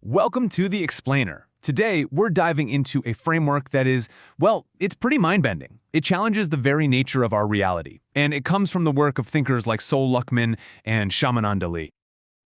Welcome to The Explainer. Today, we're diving into a framework that is, well, it's pretty mind-bending. It challenges the very nature of our reality, and it comes from the work of thinkers like Sol Luckman and Shamanically.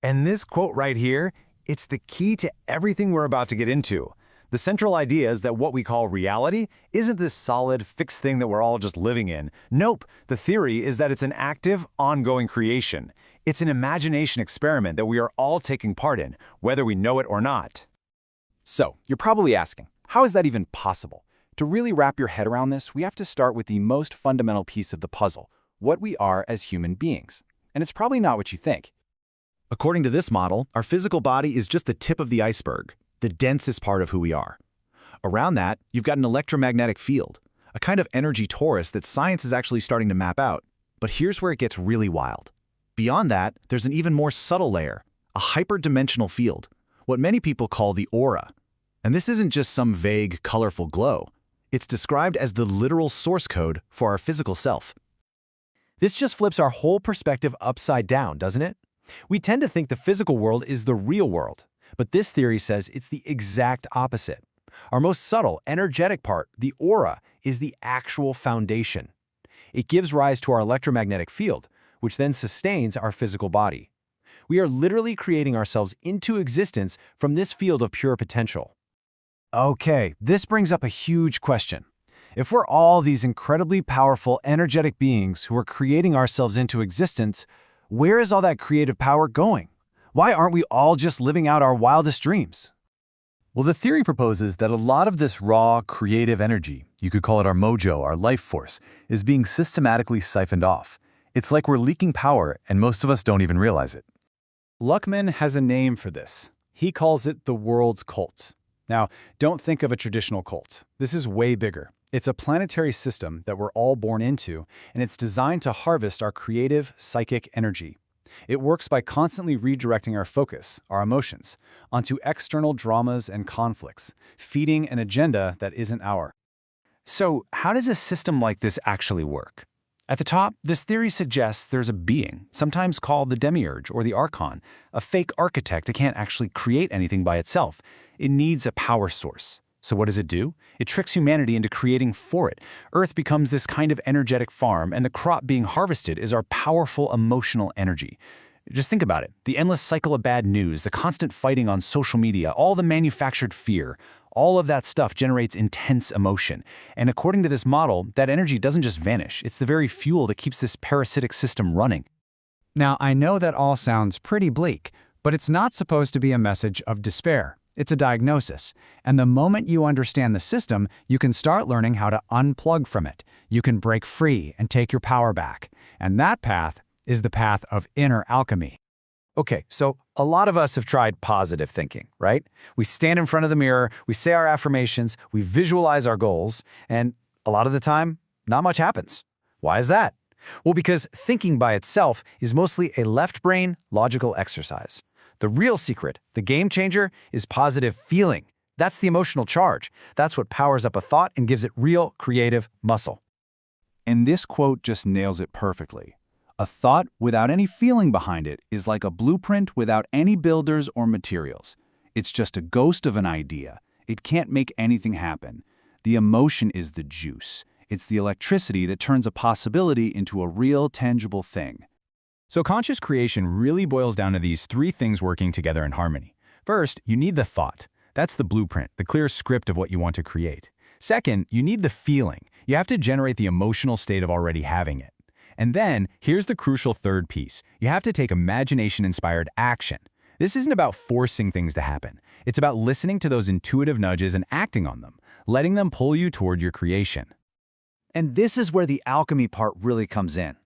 And this quote right here, it's the key to everything we're about to get into. The central idea is that what we call reality isn't this solid, fixed thing that we're all just living in. Nope, the theory is that it's an active, ongoing creation. It's an imagination experiment that we are all taking part in, whether we know it or not. So, you're probably asking, how is that even possible? To really wrap your head around this, we have to start with the most fundamental piece of the puzzle, what we are as human beings. And it's probably not what you think. According to this model, our physical body is just the tip of the iceberg, the densest part of who we are. Around that, you've got an electromagnetic field, a kind of energy torus that science is actually starting to map out. But here's where it gets really wild. Beyond that, there's an even more subtle layer, a hyperdimensional field, what many people call the aura. And this isn't just some vague, colorful glow. It's described as the literal source code for our physical self. This just flips our whole perspective upside down, doesn't it? We tend to think the physical world is the real world, but this theory says it's the exact opposite. Our most subtle, energetic part, the aura, is the actual foundation. It gives rise to our electromagnetic field, which then sustains our physical body. We are literally creating ourselves into existence from this field of pure potential. Okay, this brings up a huge question. If we're all these incredibly powerful, energetic beings who are creating ourselves into existence, where is all that creative power going? Why aren't we all just living out our wildest dreams? Well, the theory proposes that a lot of this raw, creative energy, you could call it our mojo, our life force, is being systematically siphoned off. It's like we're leaking power, and most of us don't even realize it. Luckman has a name for this. He calls it the world's cult. Now, don't think of a traditional cult. This is way bigger. It's a planetary system that we're all born into, and it's designed to harvest our creative, psychic energy. It works by constantly redirecting our focus, our emotions, onto external dramas and conflicts, feeding an agenda that isn't ours. So, how does a system like this actually work? At the top, this theory suggests there's a being, sometimes called the demiurge or the archon, a fake architect that can't actually create anything by itself. It needs a power source. So what does it do? It tricks humanity into creating for it. Earth becomes this kind of energetic farm, and the crop being harvested is our powerful emotional energy. Just think about it. The endless cycle of bad news, the constant fighting on social media, all the manufactured fear, all of that stuff generates intense emotion. And according to this model, that energy doesn't just vanish. It's the very fuel that keeps this parasitic system running. Now, I know that all sounds pretty bleak, but it's not supposed to be a message of despair. It's a diagnosis. And the moment you understand the system, you can start learning how to unplug from it. You can break free and take your power back. And that path is the path of inner alchemy. Okay, so a lot of us have tried positive thinking, right? We stand in front of the mirror, we say our affirmations, we visualize our goals, and a lot of the time, not much happens. Why is that? Well, because thinking by itself is mostly a left brain logical exercise. The real secret, the game changer, is positive feeling. That's the emotional charge. That's what powers up a thought and gives it real creative muscle. And this quote just nails it perfectly. A thought without any feeling behind it is like a blueprint without any builders or materials. It's just a ghost of an idea. It can't make anything happen. The emotion is the juice. It's the electricity that turns a possibility into a real, tangible thing. So conscious creation really boils down to these three things working together in harmony. First, you need the thought. That's the blueprint, the clear script of what you want to create. Second, you need the feeling. You have to generate the emotional state of already having it. And then, here's the crucial third piece. You have to take imagination-inspired action. This isn't about forcing things to happen. It's about listening to those intuitive nudges and acting on them, letting them pull you toward your creation. And this is where the alchemy part really comes in.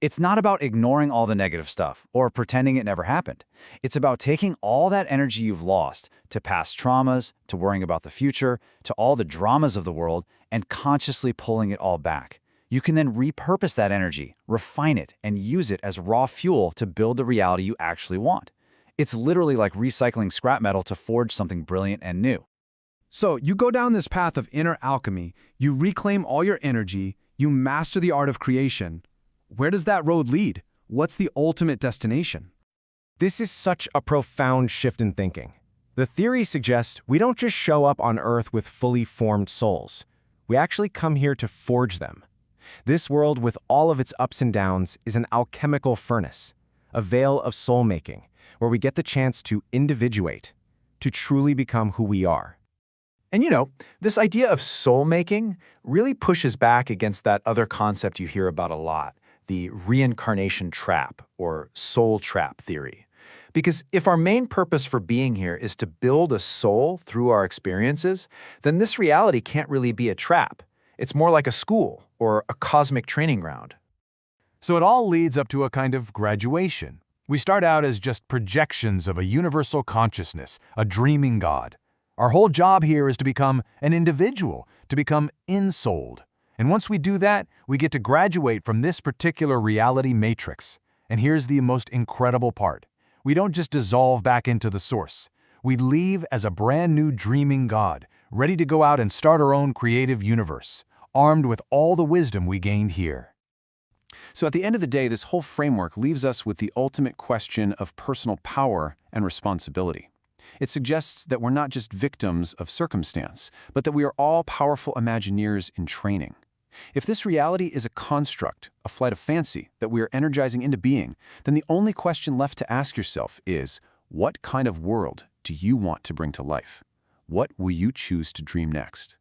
It's not about ignoring all the negative stuff or pretending it never happened. It's about taking all that energy you've lost to past traumas, to worrying about the future, to all the dramas of the world, and consciously pulling it all back. You can then repurpose that energy, refine it, and use it as raw fuel to build the reality you actually want. It's literally like recycling scrap metal to forge something brilliant and new. So you go down this path of inner alchemy, you reclaim all your energy, you master the art of creation. Where does that road lead? What's the ultimate destination? This is such a profound shift in thinking. The theory suggests we don't just show up on Earth with fully formed souls. We actually come here to forge them. This world, with all of its ups and downs, is an alchemical furnace, a veil of soul-making, where we get the chance to individuate, to truly become who we are. And this idea of soul-making really pushes back against that other concept you hear about a lot, the reincarnation trap or soul trap theory. Because if our main purpose for being here is to build a soul through our experiences, then this reality can't really be a trap. It's more like a school or a cosmic training ground. So it all leads up to a kind of graduation. We start out as just projections of a universal consciousness, a dreaming God. Our whole job here is to become an individual, to become ensouled. And once we do that, we get to graduate from this particular reality matrix. And here's the most incredible part. We don't just dissolve back into the source. We leave as a brand new dreaming God, ready to go out and start our own creative universe, armed with all the wisdom we gained here. So at the end of the day, this whole framework leaves us with the ultimate question of personal power and responsibility. It suggests that we're not just victims of circumstance, but that we are all powerful Imagineers in training. If this reality is a construct, a flight of fancy that we are energizing into being, then the only question left to ask yourself is, what kind of world do you want to bring to life? What will you choose to dream next?